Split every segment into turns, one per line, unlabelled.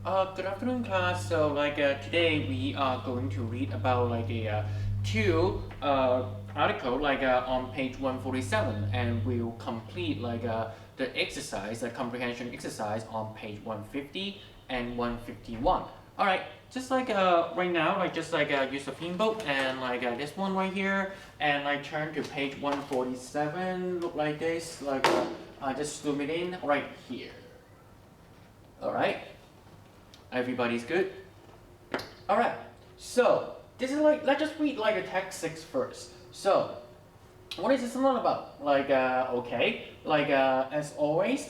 Good afternoon, class. So, today we are going to read about two article on page 147, and we'll complete the exercise, the comprehension exercise on page 150 and 151. All right, just right now, use a theme book and this one right here, and turn to page 147. Look like this. Just zoom it in right here. All right. Everybody's good? Alright, so this is let's just read a text 6 first. So, what is this one about? As always,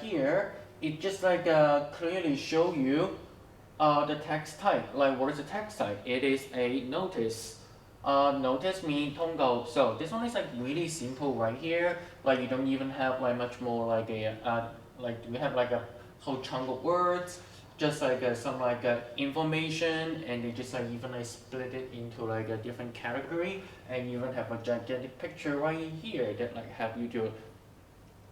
here, it just clearly show you the text type. What is the text type? It is a notice. Notice mean 通告. So this one is really simple right here. You don't even have much more we have a whole chunk of words. Just some information, and they just even split it into a different category, and even have a gigantic picture right here that help you to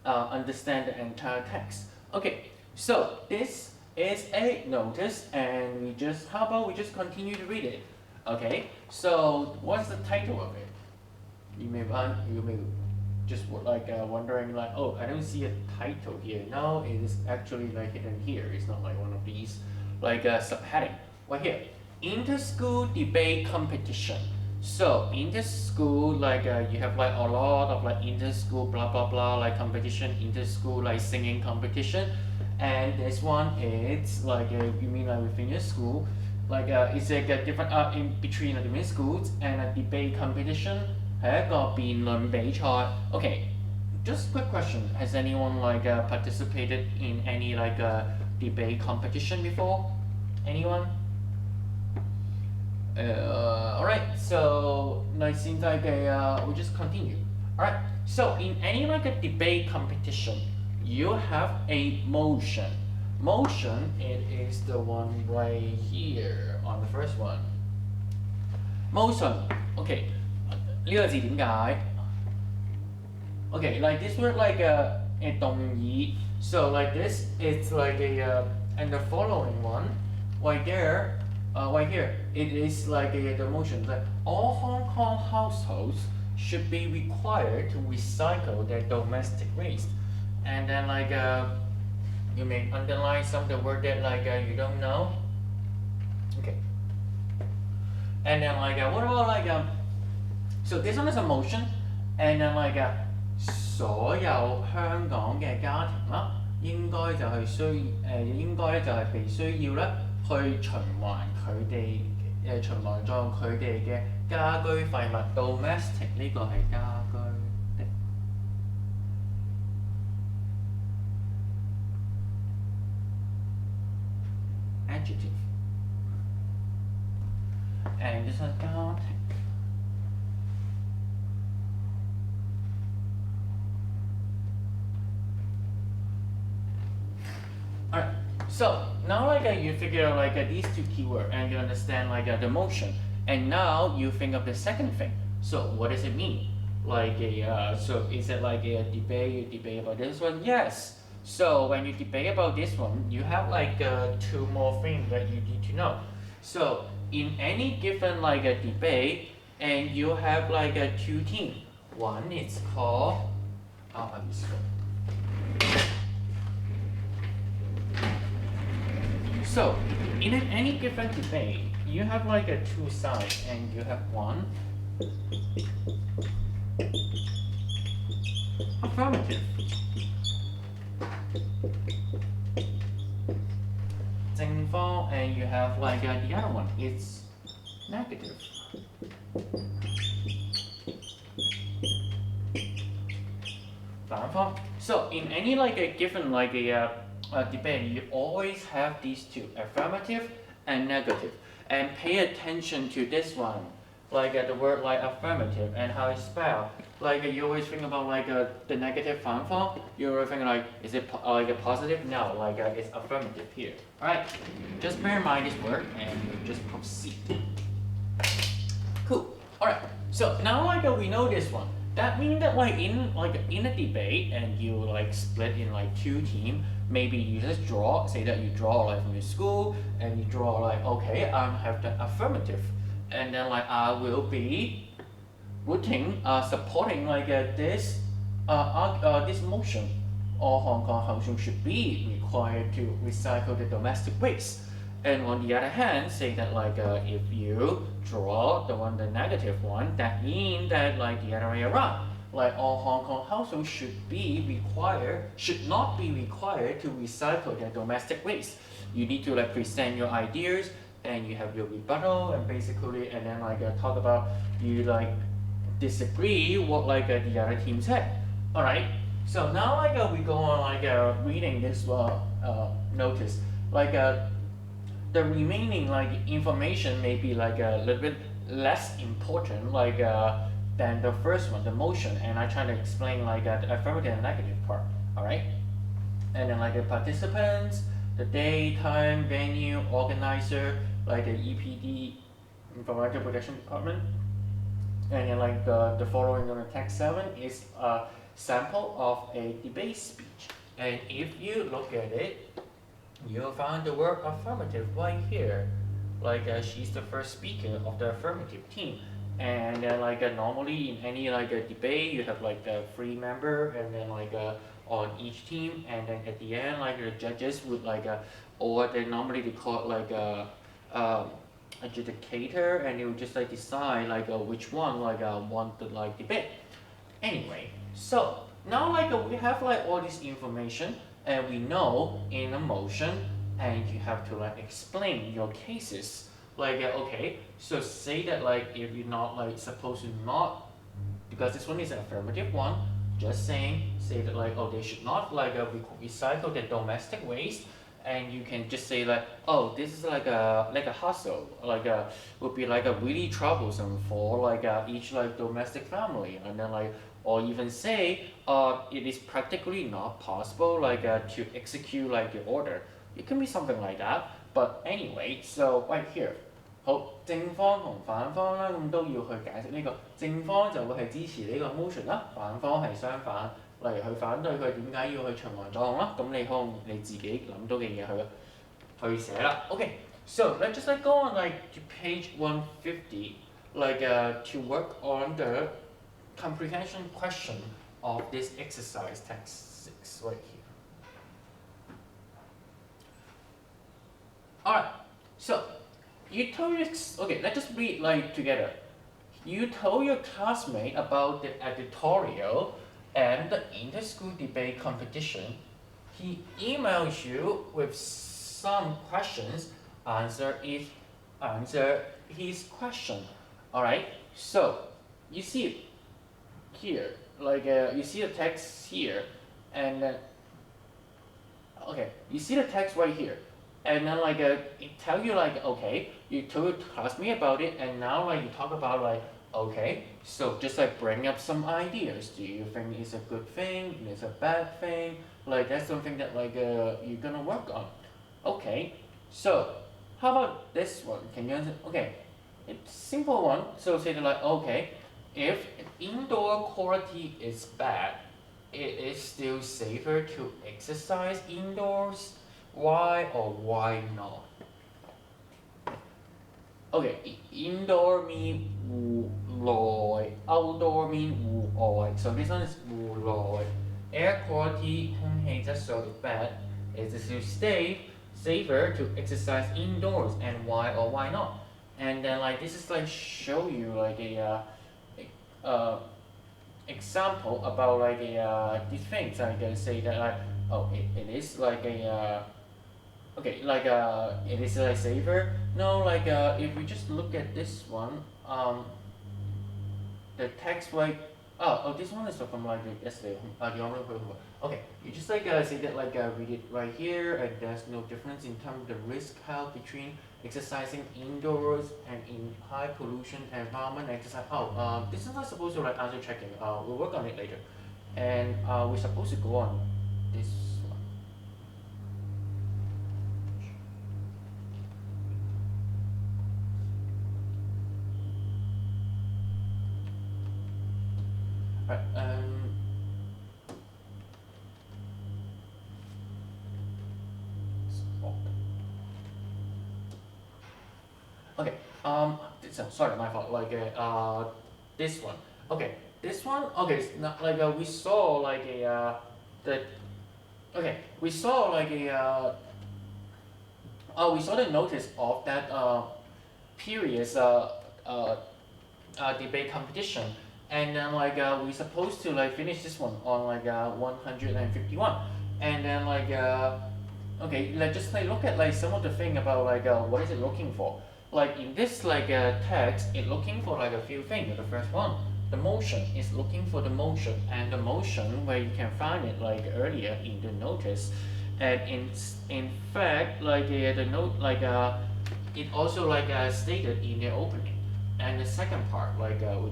understand the entire text. Okay, so this is a notice, and how about we just continue to read it? Okay, so what's the title of it? You may just wondering oh, I don't see a title here. No, it is actually hidden here. It's not one of these subheading right here. Inter-school debate competition. So inter-school you have a lot of inter-school blah blah blah competition, inter-school singing competition, and this one is you mean within your school it's a different in between the different schools, and a debate competition. 係一個辯論比賽。Okay, just quick question. Has anyone participated in any debate competition before? Anyone? Alright, so we just continue. Alright, so in any a debate competition, you have a motion. Motion, it is the one right here on the first one. Motion, okay. 呢個字點解 ？Okay, this word a 動議. So this it's and the following one right there, right here, it is the motion that all Hong Kong households should be required to recycle their domestic waste. And then you may underline some of the word that you don't know. Okay. And then what about so this one is a motion, and then 所有香港嘅家庭啦，應該就係應該咧就係被需要咧去循環循環咗佢哋嘅家居廢物 domestic 呢個係家居的 adjective， and this is 家庭。Alright, so now you figure out these two keywords, and you understand the motion, and now you think of the second thing. So what does it mean? So is it a debate? You debate about this one? Yes. So when you debate about this one, you have two more things that you need to know. So in any given a debate, and you have two teams. One is called So, in any given debate, you have two sides, and you have one affirmative, 正方, and you have the other one, it's negative. 反方. So, in any a given debate, you always have these two, affirmative and negative, and pay attention to this one, the word affirmative and how it's spelled. You always think about the negative 反方, you always think is it a positive? No, it's affirmative here. Alright, just bear in mind this word and just proceed. Cool. Alright, so now we know this one. That means that in a debate and you like split in like two teams, maybe you just draw, say that you draw like from your school and you draw like okay, I have the affirmative, and then like I will be rooting, supporting like this motion, all Hong Kong households should be required to recycle the domestic waste. And on the other hand, say that like if you draw the negative one, that means that like the other way around, like all Hong Kong households should not be required to recycle their domestic waste. You need to like present your ideas, and you have your rebuttal, and basically, and then like talk about you like disagree what like the other team said. All right. So now like we go on like reading this notice, like the remaining like information may be like a little bit less important like than the first one, the motion, and I try to explain like the affirmative and negative part. All right. And then like the participants, the day, time, venue, organizer, like the EPD, Environmental Protection Department. And then like the following on the text 7 is a sample of a debate speech. And if you look at it, you'll find the word affirmative right here. Like she's the first speaker of the affirmative team. And then like normally in any like a debate, you have like the 3 member, and then like on each team, and then at the end like the judges would like or they normally they call it like adjudicator, and they would just like decide like which one like want to like debate. Anyway, so now like we have like all this information, and we know in a motion, and you have to like explain your cases. Like okay, so say that like if you're not like supposed to not, because this one is an affirmative one, just say that like oh they should not like recycle the domestic waste, and you can just say like oh this is like a hassle, like would be like a really troublesome for like each like domestic family, and then like or even say it is practically not possible like to execute like the order. It can be something like that. But anyway, so right here. 好，正方同反方啦，咁都要去解釋呢個。正方就會係支持呢個 motion 啦，反方係相反，例如佢反對佢點解要去循環作用啦，咁你可能你自己諗到嘅嘢去寫啦。Okay, so let's just like go on like to page 150, like to work on the comprehension question of this exercise text 6 right here. Alright, so you told your, okay, let's just read like together. You told your classmate about the editorial and the inter-school debate competition. He emails you with some questions. Answer his question. Alright, so you see it here, like you see the text here, and then okay, you see the text right here. And then like it tell you like okay, you told your classmate about it, and now like you talk about like okay, so just like bring up some ideas. Do you think it's a good thing? It's a bad thing? Like that's something that like you're gonna work on. Okay, so how about this one? Can you answer? Okay, it's simple one. So say that like okay, if indoor quality is bad, it is still safer to exercise indoors. Why or why not? Okay, indoor mean 戶內 outdoor mean 戶外 so this one is 戶內 air quality 空氣質素 is bad, is it still safer to exercise indoors, and why or why not? And then like this is like show you like a example about like these things. I can say that like oh it is like a okay, like it is like safer. No, like if we just look at this one, the text like this one is from like yesterday. Okay, you just like say that like read it right here, and there's no difference in terms of the risk health between exercising indoors and in high pollution environment exercise. This is not supposed to like answer checking. We'll work on it later, and we're supposed to go on this. Okay. Sorry, my fault. This one. Okay. This one. Okay. It's not like we saw like a the. Okay. We saw like a. We saw the notice of that previous debate competition, and then we supposed to like finish this one on 151, and then okay, let's just like look at like some of the thing about what is it looking for. Like in this text, it looking for like a few things. The first one, the motion is looking for the motion, and the motion where you can find it like earlier in the notice, and in fact the note it also stated in the opening. And the second part, we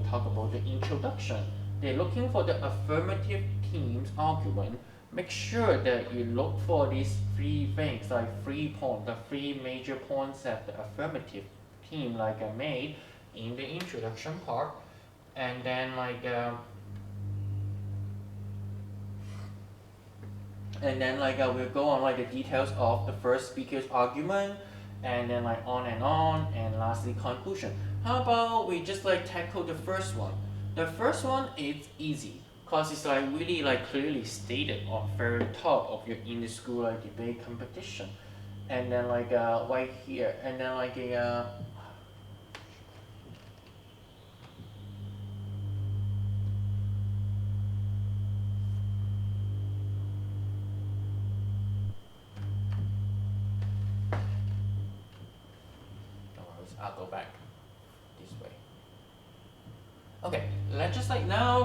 talk about the introduction. They're looking for the affirmative team's argument. Make sure that you look for these three things, like 3 points, the three major points that the affirmative team made in the introduction part, and then we'll go on the details of the first speaker's argument, and then on, and lastly conclusion. How about we just tackle the first one? The first one is easy, cause it's really clearly stated on very top of your in the school debate competition, and then right here, and then I'll go back this way. Okay, let's just now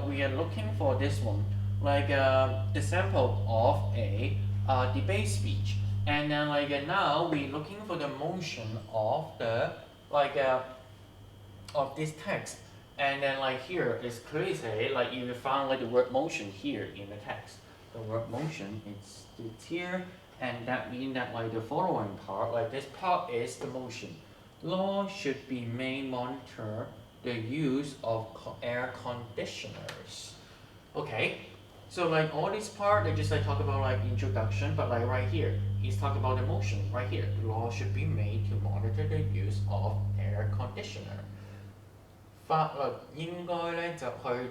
we are looking for this one, the sample of a debate speech, and then now we're looking for the motion of the of this text, and then here is clearly say you will find the word motion here in the text. The word motion it's here, and that means that the following part, this part is the motion. Law should be made monitor the use of air conditioners. Okay, so all this part they just talk about introduction, but right here is talk about the motion. Right here, the law should be made to monitor the use of air conditioner. 法律應該咧就去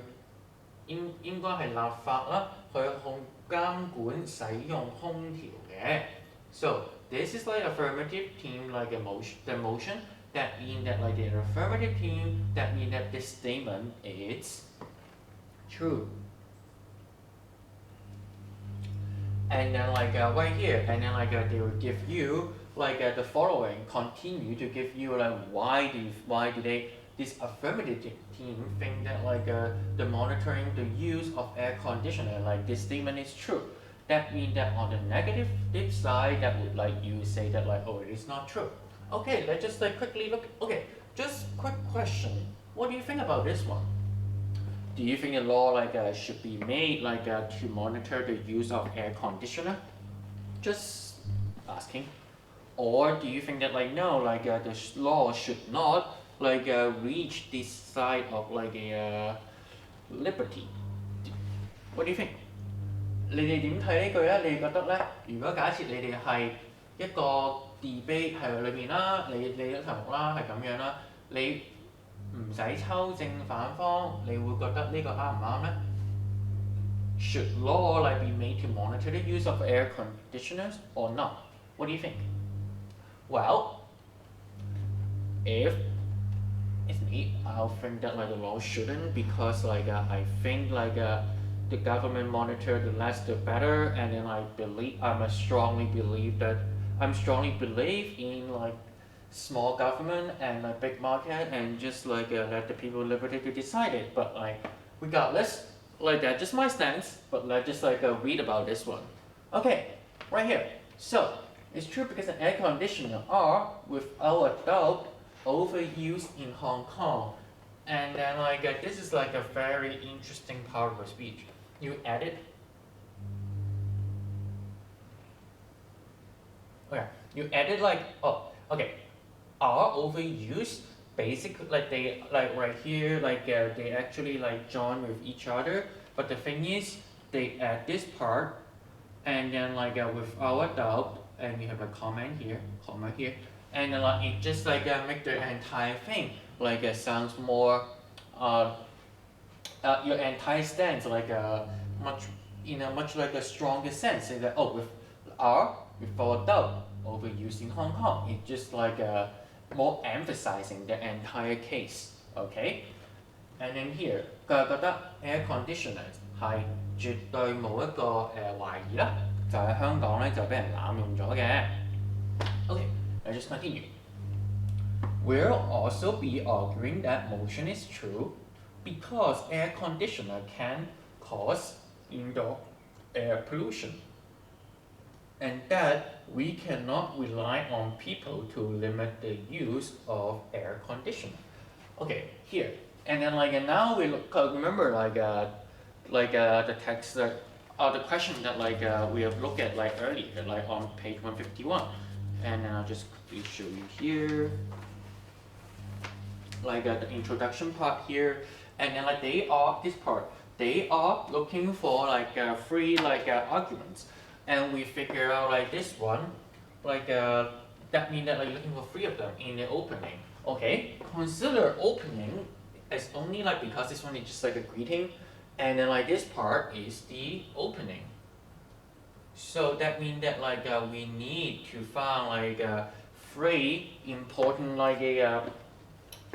應該係立法啦，去監管使用空調嘅。So this is affirmative team a motion, the motion that means that the affirmative team, that means that this statement is true. And then right here, and then they will give you the following, continue to give you why do they this affirmative team think that the monitoring the use of air conditioner this statement is true. That means that on the negative side, that would you say that oh, it is not true. Okay, let's just quickly look. Okay, just quick question. What do you think about this one? Do you think the law should be made to monitor the use of air conditioner? Just asking. Or do you think that no, the law should not reach this side of a liberty? What do you think? 你哋點睇呢句咧？你哋覺得咧？如果假設你哋係一個 debate 係裏面啦，你嘅題目啦係咁樣啦，你唔使抽正反方，你會覺得呢個啱唔啱咧？Should law be made to monitor the use of air conditioners or not? What do you think? Well, if it's me, I'll think that the law shouldn't, because I think the government monitor the less the better, and then I'm strongly believe in small government and big market, and just let the people liberty to decide it. But regardless, that's just my stance. But let's just read about this one. Okay, right here. So it's true because the air conditioner are without a doubt overused in Hong Kong, and then this is a very interesting part of the speech. You added. Okay, you added okay, are overused. Basically, they right here, they actually join with each other. But the thing is, they add this part, and then without a doubt, and we have a comma here, and it just make the entire thing sounds more your entire stance much in a much a stronger sense. Say that with R without doubt overused in Hong Kong. It's just more emphasizing the entire case. Okay, and then here 佢覺得 air conditioner 係絕對冇一個懷疑啦，就喺香港咧就俾人濫用咗嘅。Okay, let's just continue. We'll also be arguing that motion is true because air conditioner can cause indoor air pollution, and that we cannot rely on people to limit the use of air conditioner. Okay, here, and then and now we look, remember the text that the question that we have looked at earlier on page 151, and then I'll just quickly show you here. The introduction part here, and then they are this part. They are looking for three arguments, and we figure out this one, that means that you're looking for three of them in the opening. Okay, consider opening as only because this one is just a greeting, and then this part is the opening. So that means that we need to find three important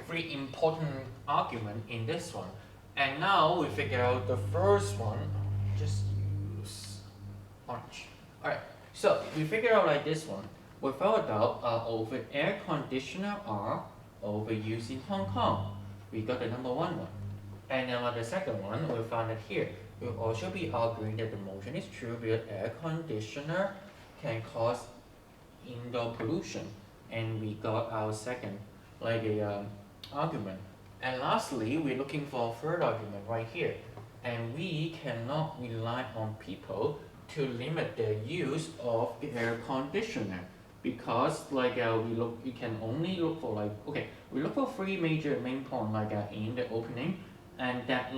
three important argument in this one. And now we figure out the first one, just use orange. Alright, so we figure out this one. Without a doubt, over air conditioner are overused in Hong Kong. We got the number one. And then the second one, we found it here. We'll also be arguing that the motion is true because air conditioner can cause indoor pollution. And we got our second argument. And lastly, we're looking for a third argument right here. And we cannot rely on people to limit their use of the air conditioner because we can only look for we look for three major main points in the opening, and that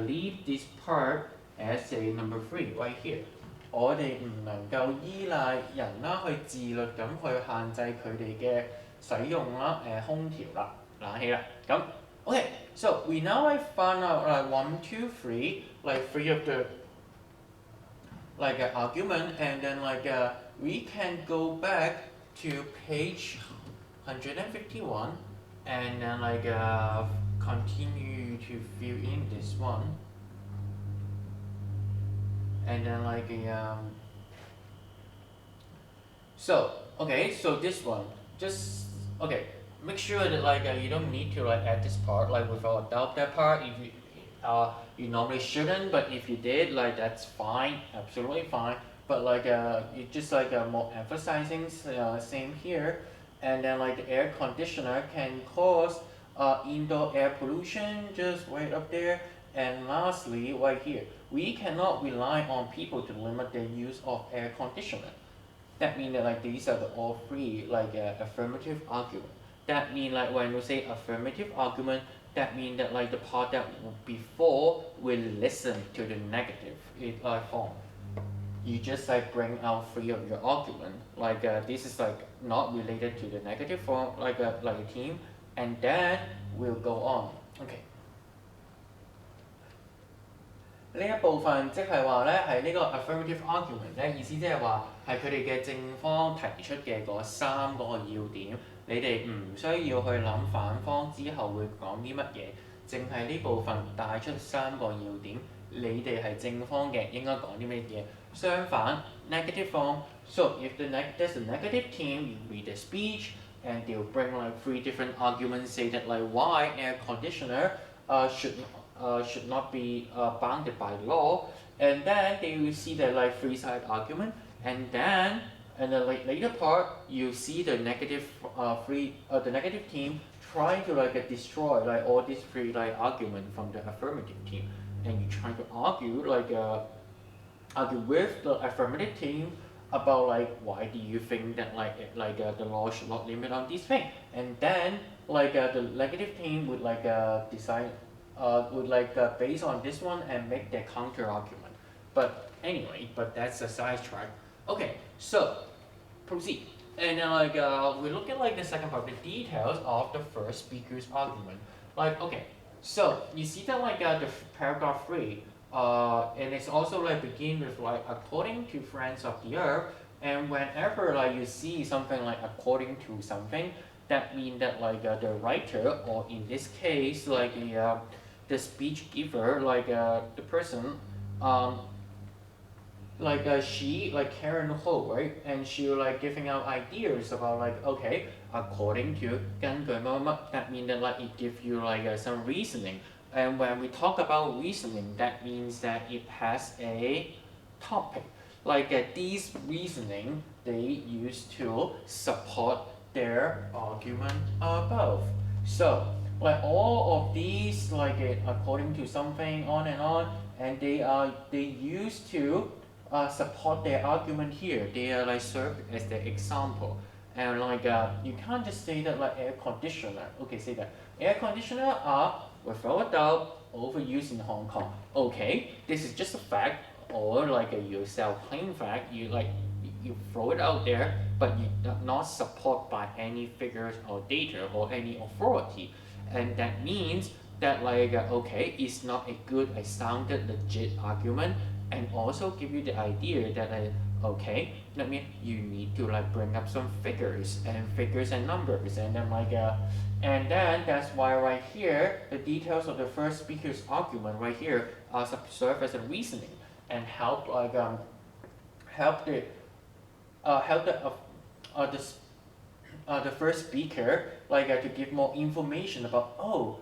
leave this part as a number three right here. 我哋唔能夠依賴人啦，去自律咁去限制佢哋嘅使用啦，空調啦、冷氣啦，咁 okay. So we now find out 1, 2, 3 three of the argument, and then we can go back to page 151 and then continue to fill in this one. And then so okay, so this one just okay, make sure that you don't need to add this part without a doubt that part. If you normally shouldn't, but if you did that's fine, absolutely fine. But you just more emphasizing same here, and then the air conditioner can cause indoor air pollution, just right up there. And lastly, right here, we cannot rely on people to limit their use of air conditioner. That means that these are all three affirmative argument. That means when we say affirmative argument, that means that the part that before will listen to the negative form. You just bring out three of your argument. This is not related to the negative form a team, and then we'll go on. Okay. 呢一部分即係話咧，係呢個 affirmative argument 咧，意思即係話係佢哋嘅正方提出嘅嗰三個要點，你哋唔需要去諗反方之後會講啲乜嘢，淨係呢部分帶出三個要點，你哋係正方嘅應該講啲乜嘢。相反 negative form, so if there's a negative team, you read the speech and they'll bring three different arguments, say that why air conditioner should not be bounded by law, and then they will see the three side argument, and then in the later part you see the negative the negative team trying to destroy all these three argument from the affirmative team, and you try to argue argue with the affirmative team about why do you think that the law should not limit on this thing, and then the negative team would decide would base on this one and make their counter argument. But anyway, that's a sidetrack. Okay, so proceed. And then we look at the second part, the details of the first speaker's argument. Okay, so you see that the paragraph 3, and it's also begin with according to friends of the earth, and whenever you see something according to something, that means that the writer, or in this case the speech giver, the person, she Karen Ho, right? And she giving out ideas about okay, according to 根據乜乜乜, that means that it gives you some reasoning. And when we talk about reasoning, that means that it has a topic. These reasoning they use to support their argument above. So all of these according to something on, and they used to support their argument here. They are served as the example. And you can't just say that air conditioner. Okay, say that air conditioner are without a doubt overused in Hong Kong. Okay, this is just a fact, or you self-claim fact. You throw it out there, but you do not support by any figures or data or any authority, and that means that okay, it's not a good, a sounded, legit argument, and also give you the idea that okay, that means you need to bring up some figures and numbers, and then and then that's why right here the details of the first speaker's argument right here serve as a reasoning and help help the the first speaker to give more information about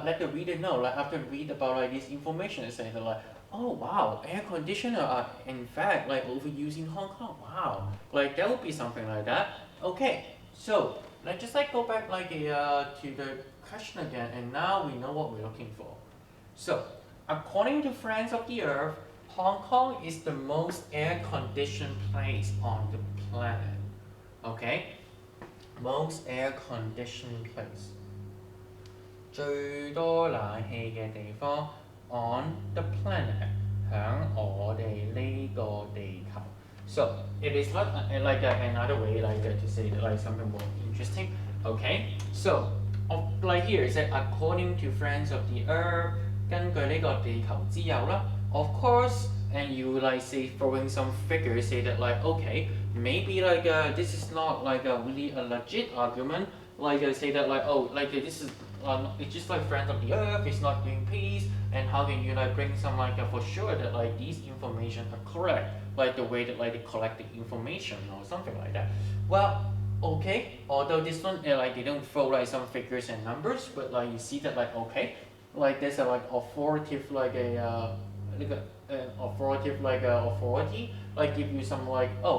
let the reader know after read about this information and say that oh wow, air conditioner are in fact overused in Hong Kong. Wow, that would be something like that. Okay, so let's just go back to the question again, and now we know what we're looking for. So according to Friends of the Earth, Hong Kong is the most air-conditioned place on the planet. Okay, most air-conditioned place. 最多冷氣嘅地方 on the planet 響我哋呢個地球. So it is not another way to say something more interesting. Okay, so here it said according to Friends of the Earth 根據呢個地球之友啦. Of course, and you say throwing some figures, say that okay, maybe this is not really a legit argument. Say that this is it's just Friends of the Earth, it's not Greenpeace, and how can you bring some for sure that these information are correct, the way that they collect the information or something like that. Well, okay, although this one they don't throw some figures and numbers, but you see that okay, there's a authoritative authority give you some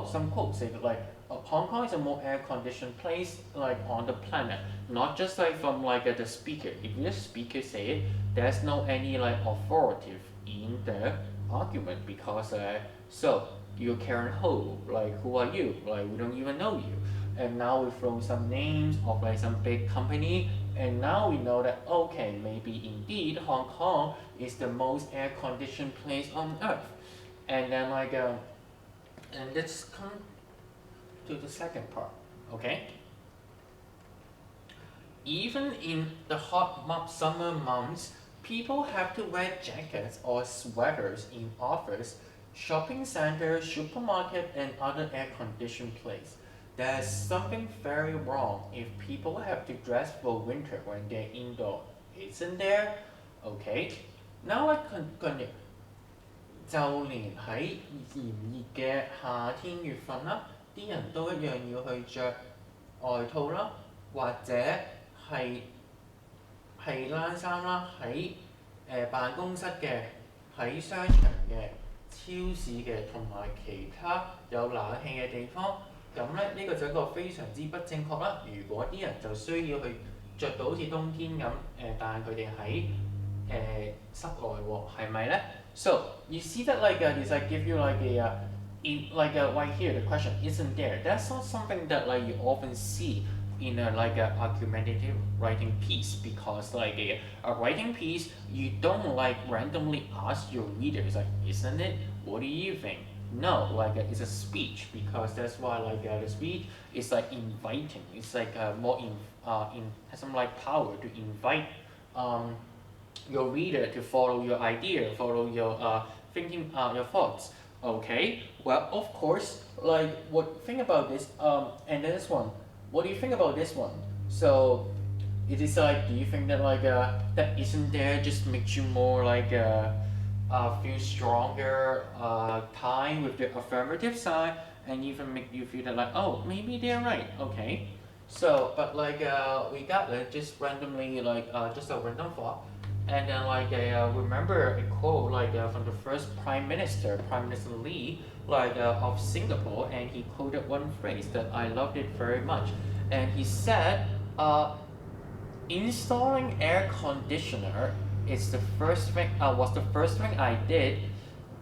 some quotes say that Hong Kong is a more air-conditioned place on the planet, not just from the speaker. If the speaker say it, there's no any authoritative in the argument, because so you're Karen Ho, who are you? We don't even know you. And now we throw some names of some big company, and now we know that okay, maybe indeed Hong Kong is the most air-conditioned place on earth. And then and let's come to the second part. Okay, even in the hot summer months, people have to wear jackets or sweaters in office, shopping centers, supermarket, and other air-conditioned places. There's something very wrong if people have to dress for winter when they're indoor, isn't there? Okay, now I continue. 就連喺炎熱嘅夏天月份啦，啲人都一樣要去着外套啦，或者係冷衫啦，喺辦公室嘅，喺商場嘅、超市嘅，同埋其他有冷氣嘅地方。咁呢個就係一個非常之不正確啦。如果啲人就需要去着到好似冬天咁但係佢哋喺室內喎，係咪呢？ So you see that this give you right here the question isn't there. That's not something that you often see in a argumentative writing piece, because a writing piece you don't randomly ask your readers isn't it? What do you think? No, it's a speech because that's why the speech is like inviting. It's like more has some like power to invite um, your reader to follow your idea, follow your thinking, your thoughts. Okay. Well, of course, what think about this? And then this one. What do you think about this one? So it is like, do you think that that isn't there just makes you more feel stronger tie with the affirmative side and even make you feel that oh, maybe they're right. Okay. So but we got just randomly just a random thought, and then remember a quote from the first Prime Minister Lee of Singapore, and he quoted one phrase that I loved it very much, and he said installing air conditioner is the first thing was the first thing I did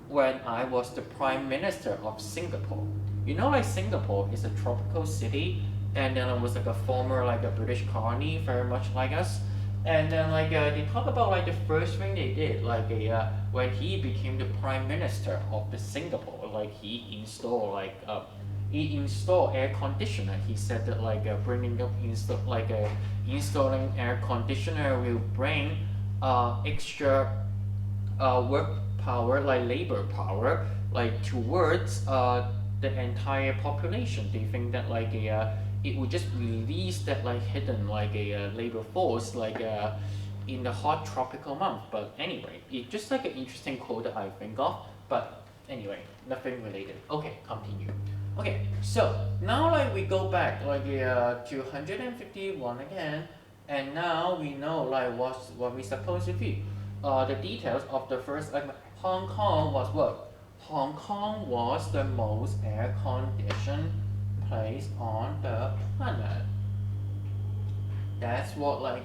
when I was the Prime Minister of Singapore. You know, Singapore is a tropical city, and then it was a former a British colony, very much like us. And then they talk about the first thing they did, when he became the Prime Minister of the Singapore, he installed air conditioner. He said that bringing up installing air conditioner will bring extra work power, labor power, towards the entire population. They think that it would just release that hidden labor force in the hot tropical month. But anyway, it's just an interesting quote that I think of. But anyway, nothing related. Okay, continue. Okay, so now we go back to 151 again, and now we know what we supposed to do. The details of the first Hong Kong was what? Hong Kong was the most air conditioned place on the planet. That's what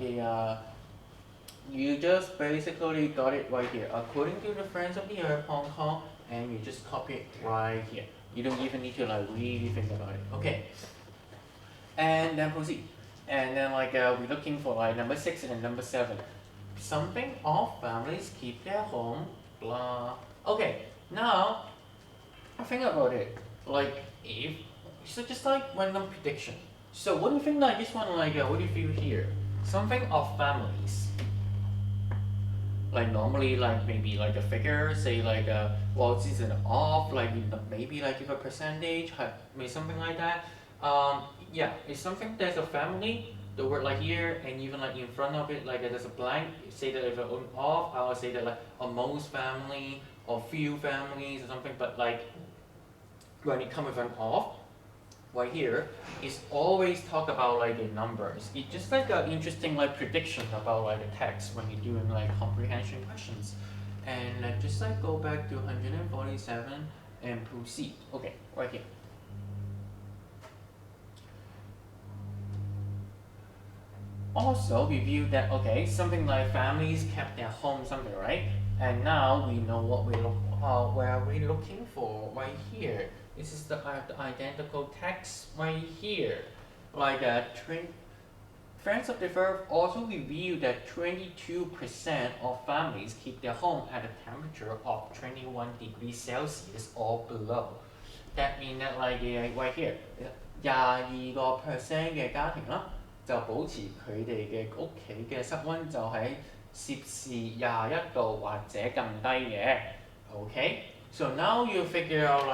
you just basically got it right here. According to the Friends of the Earth, Hong Kong, and you just copy it right here. You don't even need to really think about it. Okay. And then proceed. And then we're looking for number 6 and number 7. Something all families keep their home, blah. Okay, now think about it. If so, just random prediction. So what do you think this one what do you feel here? Something of families. Normally maybe a figure, say well, this is an off, maybe give a percentage, maybe something like that. Yeah, it's something that's a family, the word here, and even in front of it there's a blank. Say that if an off, I would say that a most family or few families or something. But when it comes with an off right here, it's always talk about the numbers. It's just an interesting prediction about the text when you're doing comprehension questions. And just go back to 147 and proceed. Okay, right here. Also, we view that something families kept their home, something, right? And now we know what where we're looking for right here. This is the identical text right here. Friends of the Earth also revealed that 22% of families keep their home at a temperature of 21 degrees Celsius or below. That means that right here, 22% 嘅家庭啦，就保持佢哋嘅屋企嘅室溫就喺攝氏21度或者更低嘅。Okay, so now you figure out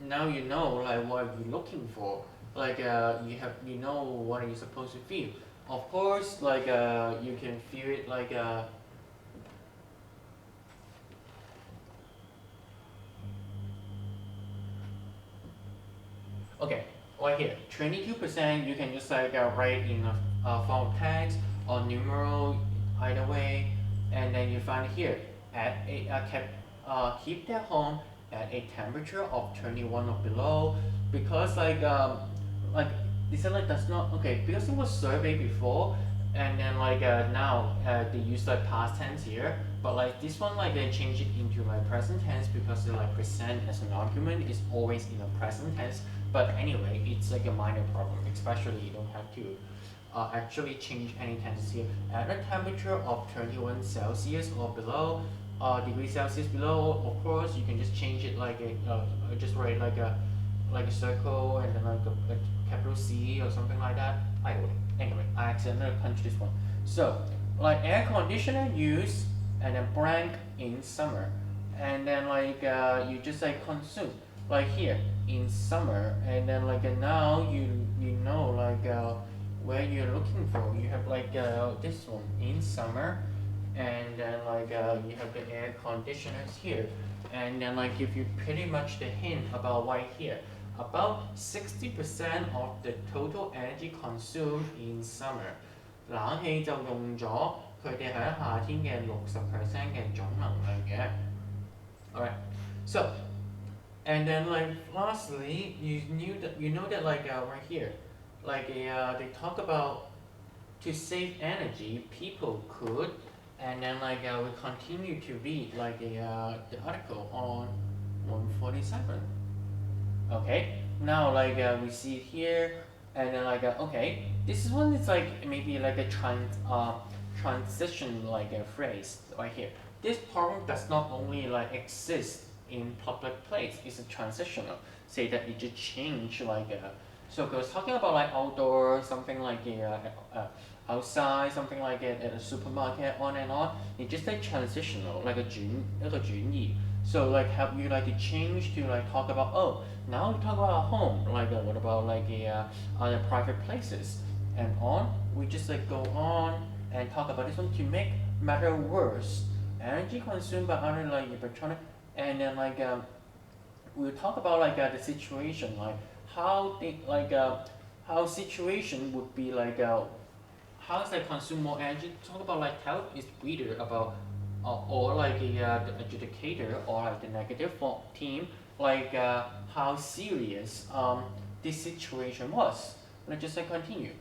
now you know what you're looking for. You know what you're supposed to feel. Of course, you can feel it okay, right here, 22%. You can just write in a form of text or numeral, either way, and then you find here at keep their home at a temperature of 21 or below, because they said that's not okay because it was surveyed before, and then now they use past tense here, but this one they change it into present tense because they present as an argument is always in a present tense. But anyway, it's a minor problem, especially you don't have to actually change any tenses here. At a temperature of 21 Celsius or below, degrees Celsius below. Of course, you can just change it like just write like a circle and then like a capital C or something like that. Anyway, I accidentally punched this one. So like air conditioner use and then blank in summer, and then like you just like consume like here in summer, and then like now you know like where you're looking for. You have like this one in summer, and then like you have the air conditioners here, and then like give you pretty much the hint about right here. About 60% of the total energy consumed in summer， 冷氣就用咗佢哋喺夏天嘅60% 嘅總能量嘅。Alright, so and then like lastly, you know that like right here, like they talk about to save energy, people could, and then like we continue to read like the article on 147. Okay, now like we see it here, and then like okay, this one is like maybe like a transition like a phrase right here. This problem does not only like exist in public place, it's a transitional. Say that it just change like so it was talking about like outdoor, something like outside, something like at a supermarket, on and on. It's just like transitional, like a 轉移. So like have you like to change to like talk about, oh, now we talk about home, like what about like other private places and on. We just like go on and talk about this one to make matter worse. Energy consumed by other like electronic, and then like we'll talk about like the situation, like how the like how situation would be like how does that consume more energy. Talk about like how is reader about or like the adjudicator or like the negative for team, like how serious this situation was. Let's just like continue.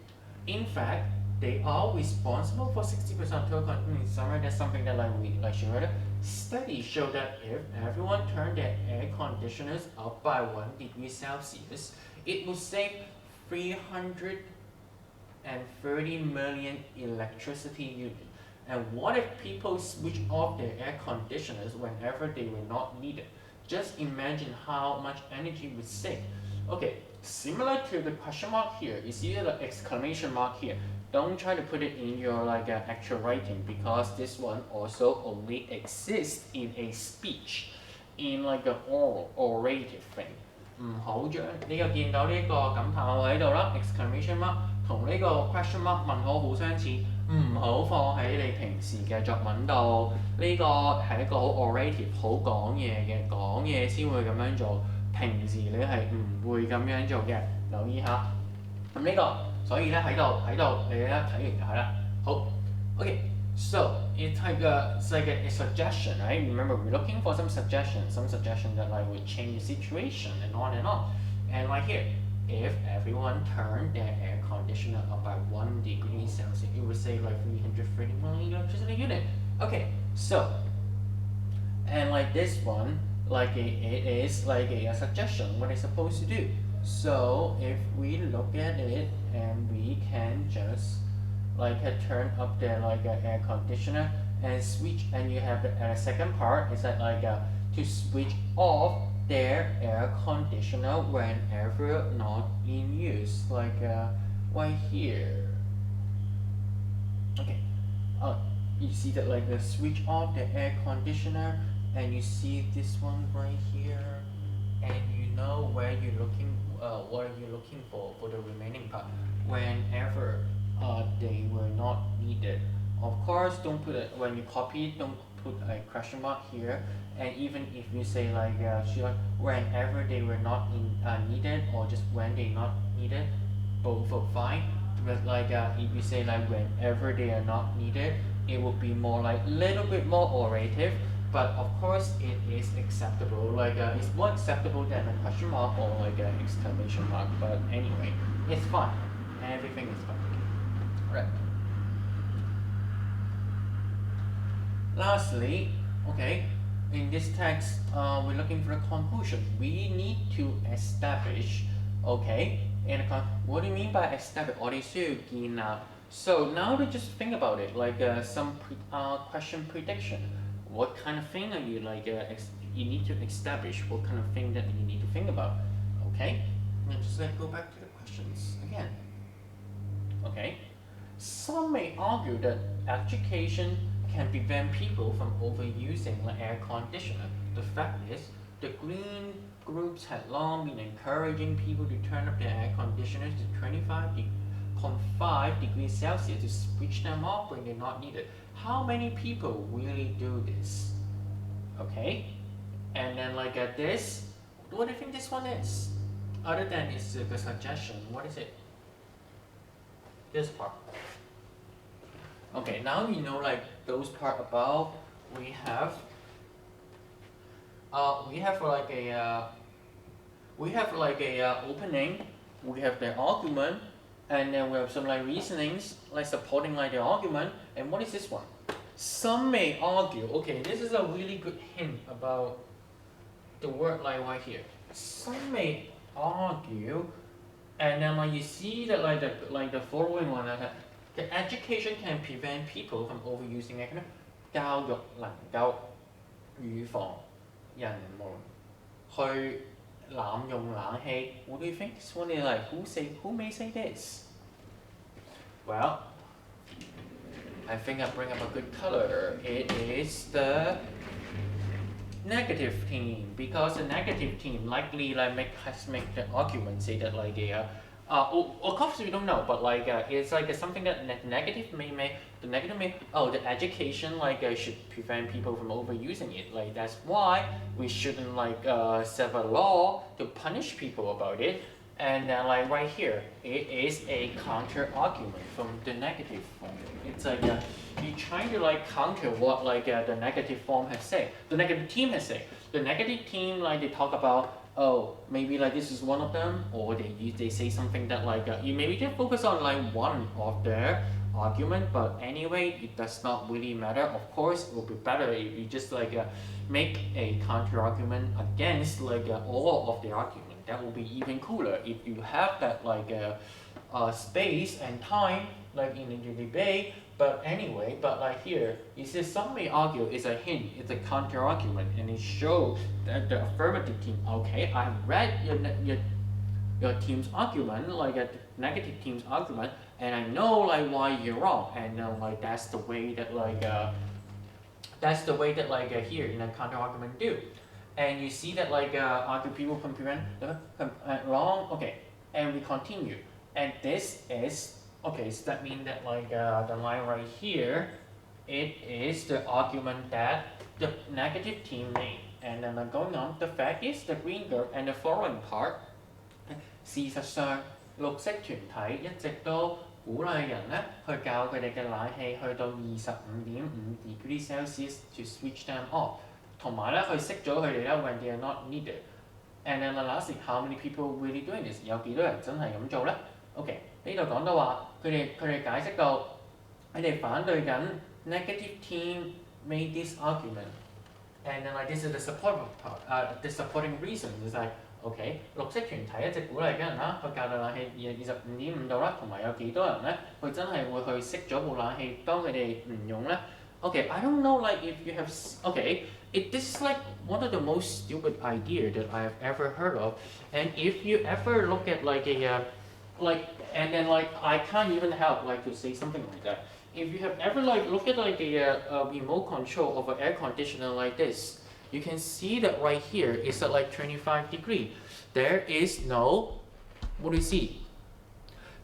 In fact, they are responsible for 60% of total consumption in summer. That's something that like we like shared earlier. Studies show that if everyone turned their air conditioners up by 1 degree Celsius, it would save 330 million electricity units. And what if people switch off their air conditioners whenever they were not needed? Just imagine how much energy we save. Okay, similar to the question mark here, you see the exclamation mark here. Don't try to put it in your like actual writing, because this one also only exists in a speech, in like an orative thing. 唔好將你又見到呢個感嘆號喺度啦 ，exclamation mark 同呢個 question mark 問號好相似，唔好放喺你平時嘅作文度。呢個係一個好 orative 好講嘢嘅，講嘢先會咁樣做，平時你係唔會咁樣做嘅，留意下。咁呢個所以咧喺度你咧睇完就係啦。好 ，OK。So it's like a suggestion, right? Remember, we're looking for some suggestion that like would change the situation and on and on. And right here, if everyone turned their air conditioner up by 1 degree Celsius, it would save like 330 million electricity unit. Okay, so and like this one, like it is like a suggestion what it's supposed to do. So if we look at it and we can just like turn up the like air conditioner and switch, and you have the second part is that like to switch off their air conditioner whenever not in use, like right here. Okay, you see that like the switch off the air conditioner, and you see this one right here, and you know where you're looking, what are you looking for the remaining part whenever they were not needed. Of course, don't put it when you copy. Don't put a question mark here. And even if you say like whenever they were not needed, or just when they not needed, both are fine. But like if you say like whenever they are not needed, it would be more like little bit more orative. But of course, it is acceptable. Like it's more acceptable than a question mark or like an exclamation mark. But anyway, it's fine. Everything is fine. Right. Lastly, okay, in this text, we're looking for a conclusion. We need to establish, okay, and what do you mean by establish? 我哋需要建立. So now to just think about it, like some question prediction. what kind of thing are you like? You need to establish what kind of thing that you need to think about. Okay, now just let's go back to the questions again. Okay, some may argue that education can prevent people from overusing the air conditioner. The fact is, the green groups had long been encouraging people to turn up their air conditioners to 25.5 degrees Celsius to switch them off when they're not needed. How many people really do this? Okay, and then like at this, what do you think this one is? Other than it's a suggestion, what is it? This part. Okay, now you know like those part above. We have like a opening. We have the argument, and then we have some like reasonings like supporting like the argument. And what is this one? Some may argue. Okay, this is a really good hint about the word like right here. Some may argue, and then like you see that like the following one the education can prevent people from overusing it. 教育能夠預防人們去濫用冷氣。What do you think? This one is like who may say this? Well, I think I bring up a good color. It is the negative team, because the negative team likely like has make the argument say that like of course we don't know, but like it's like something that negative may the education like should prevent people from overusing it. Like that's why we shouldn't like set a law to punish people about it. And like right here, it is a counter argument from the negative form. It's like you're trying to like counter what like the negative form has said, the negative team has said. The negative team like they talk about, oh, maybe like this is one of them, or they say something that like you maybe just focus on like one of their argument, but anyway, it does not really matter. Of course, it would be better if you just like make a counter argument against like all of the argument. That will be even cooler if you have that like space and time like in the debate. But anyway, but like here, you see some may argue it's a hint, it's a counter argument, and it shows that the affirmative team, okay, I read your team's argument, like a negative team's argument, and I know like why you're wrong, and like that's the way that here in a counter argument do. And you see that like argue people can prevent wrong. Okay, and we continue, and this is okay. So that means that like the line right here, it is the argument that the negative team made. And then going on, the fact is the green girl and the following part. 事實上，綠色團體一直都鼓勵人咧去教佢哋嘅冷氣去到25.5 degrees Celsius to switch them off， 同埋咧去熄咗佢哋咧 when they are not needed。And then lastly, how many people really doing this？ 有幾多人真係咁做咧 ？OK， 呢度講到話佢哋解釋到佢哋反對緊 negative team made this argument。And then like this is the supporting part, the supporting reason is like OK， 綠色團體一直鼓勵緊人啦，去校到冷氣25.5度啦，同埋有幾多人咧，佢真係會去熄咗部冷氣，當佢哋唔用咧。Okay, I don't know like if you have this is like one of the most stupid idea that I have ever heard of, and if you ever look at like and then like I can't even help like to say something like that. If you have ever like looked at like a remote control of an air conditioner like this, you can see that right here is at like 25 degrees. There is no, what do you see?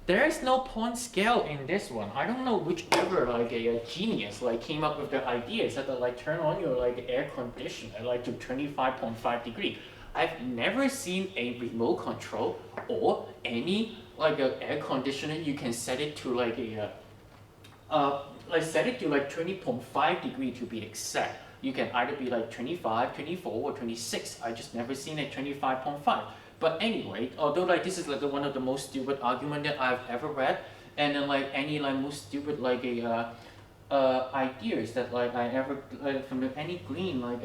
There is no point scale in this one. I don't know whichever like a genius like came up with the idea that like turn on your like air conditioner like to 25.5 degrees. I've never seen a remote control or any like a air conditioner you can set it to like set it to like 20.5 degrees to be exact. You can either be like 25, 24, or 26. I just never seen a 25.5. But anyway, although like this is like one of the most stupid argument that I've ever read, and then like any like most stupid like ideas that like I ever like from any green like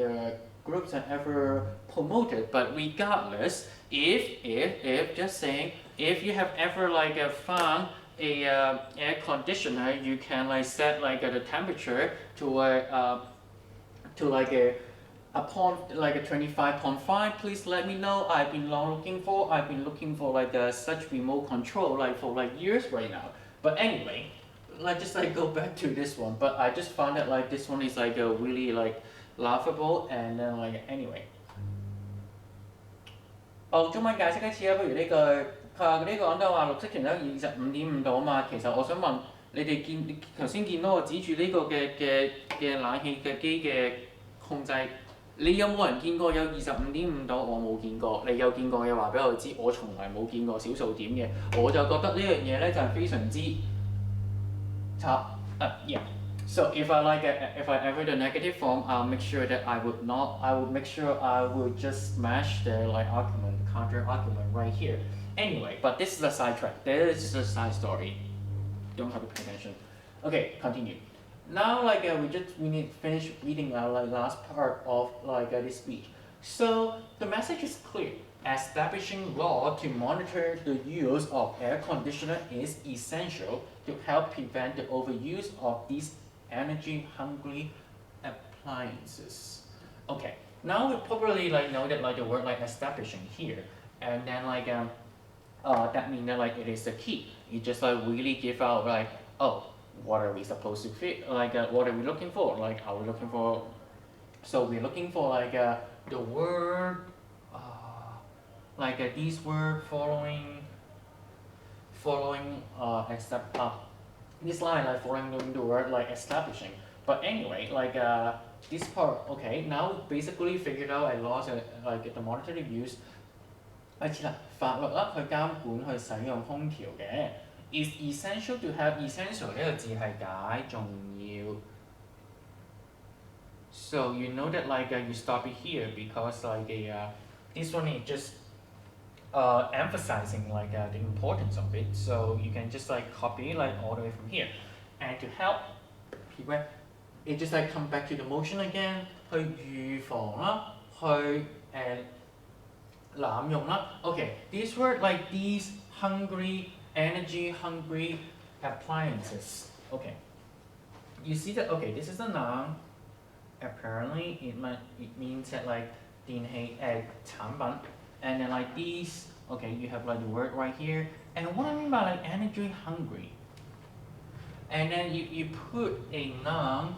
groups I ever promoted. But regardless, if just saying, if you have ever like found a air conditioner, you can like set like the temperature to to like a point like a 25.5. Please let me know. I've been looking for like such remote control like for like years right now. But anyway, let's just like go back to this one. But I just found that like this one is like a really like laughable and then like anyway。中文解釋一次啊，不如呢句佢話呢個講到話綠色團體25.5度啊嘛，其實我想問你哋頭先見到我指住呢個嘅冷氣嘅機嘅控制，你有冇人見過有25.5度？我冇見過，你有見過嘅話俾我知，我從來冇見過小數點嘅，我就覺得呢樣嘢咧就係非常之差yeah。So if if I ever the negative form, I'll make sure that I would make sure I would just smash the like argument, counter argument right here. Anyway, but this is a sidetrack. This is a side story. Don't have to pay attention. Okay, continue. Now we need to finish reading our like last part of like this speech. So the message is clear. Establishing law to monitor the use of air conditioner is essential to help prevent the overuse of these energy-hungry appliances. Okay, now we probably like know that like the word like establishing here, and then like that means that like it is the key. You just like really give out like what are we supposed to fit like what are we looking for? Like are we looking for? So we're looking for like the word these words following except this line like following the word like establishing. But anyway, like this part, okay, now basically figured out a law like the monetary use。開始啦，法律啦去監管去使用空調嘅。Is essential to have essential 呢個字係解重要。So you know that like you stop it here because like this one is just emphasizing like the importance of it. So you can just like copy like all the way from here. And to help prevent, it just like come back to the motion again. 去預防啦，去濫用啦。Okay, this word like these hungry, energy hungry appliances. Okay, you see that? Okay, this is a noun. Apparently, it means that like 電器產品。And then like these, okay, you have like the word right here. And what I mean by like energy hungry, and then you put a noun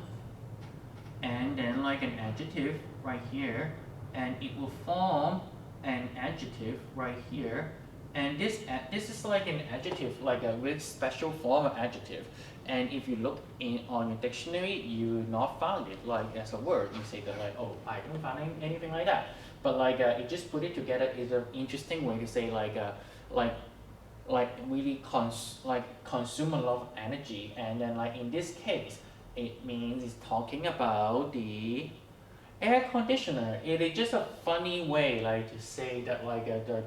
and then like an adjective right here, and it will form an adjective right here. And this is like an adjective, like a really special form of adjective. And if you look on your dictionary, you not found it like as a word. You say that like, oh, I don't find anything like that. But like it just put it together is an interesting way to say like really consume a lot of energy. And then like in this case, it means it's talking about the air conditioner. It is just a funny way like to say that like the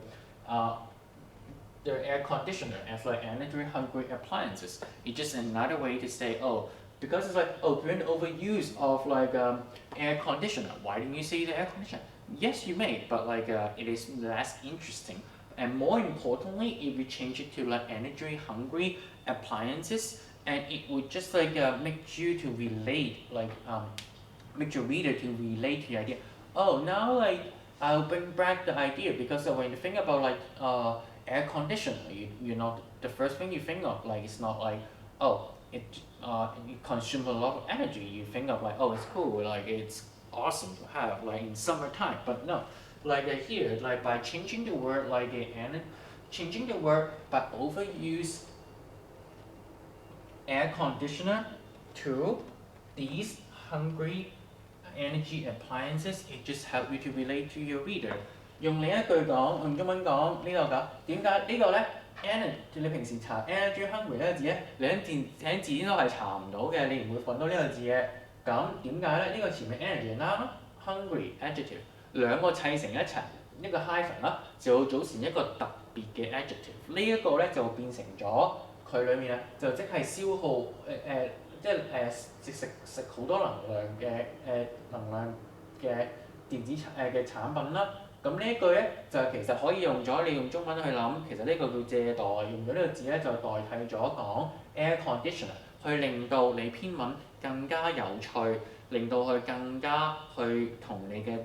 air conditioner as like energy hungry appliances. It's just another way to say because it's like prevent overuse of like air conditioner. Why didn't you say the air conditioner? Yes, you may, but like it is less interesting. And more importantly, if you change it to like energy hungry appliances, and it would just like make you to relate, like make your reader to relate to the idea. Oh, now like I'll bring back the idea because when you think about like air conditioner, you know the first thing you think of like it's not like it consumes a lot of energy. You think of like it's cool, like it's awesome to have like in summertime. But no, like here, like by changing the word like changing the word by overuse air conditioner to these hungry energy appliances, it just help you to relate to your reader。用另一句講，用中文講呢個㗎，點解呢個咧 energy 你平時查 energy hungry 呢個字咧，你喺字典都係查唔到嘅，你唔會揾到呢個字嘅。咁點解咧？呢個前面 energy 啱啦 ，hungry adjective 兩個砌成一齊，一個 hyphen 啦，就會組成一個特別嘅 adjective。呢一個咧就變成咗佢裡面咧就即係消耗即係食好多能量嘅電子嘅產品啦。咁呢一句咧就其實可以用咗你用中文去諗，其實呢個叫借代，用咗呢個字咧就代替咗講 air conditioner，去令到你篇文更加有趣，令到佢更加去同你嘅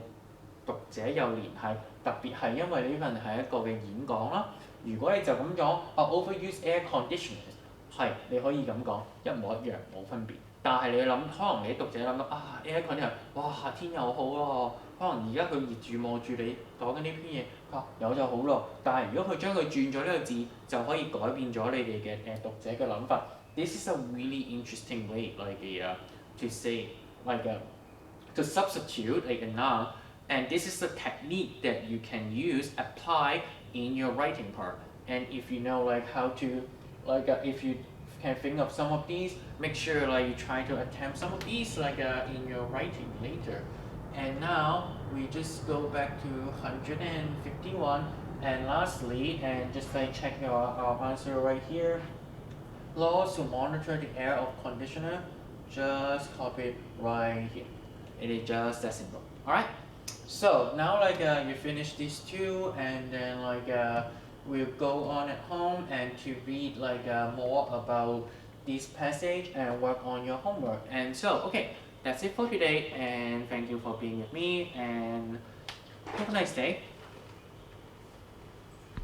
讀者有聯繫，特別係因為呢份係一個嘅演講啦。如果你就咁講overuse air conditioners， 係你可以咁講，一模一樣冇分別。但係你諗，可能你啲讀者諗到air conditioner， 哇夏天又好咯，可能而家佢熱住望住你講緊呢篇嘢，有就好咯。但係如果佢將佢轉咗呢個字，就可以改變咗你哋嘅讀者嘅諗法。This is a really interesting way to say to substitute a noun, and this is a technique that you can use apply in your writing part. And if you know how to if you can think of some of these, make sure you try to attempt some of these in your writing later. And now we just go back to 151, and lastly, and just check our answer right here. Laws to monitor the air of conditioner, just copy it right here. It is just that simple. Alright? So now you finish these two, and then we'll go on at home and to read more about this passage and work on your homework. And so okay, that's it for today, and thank you for being with me, and have a nice day.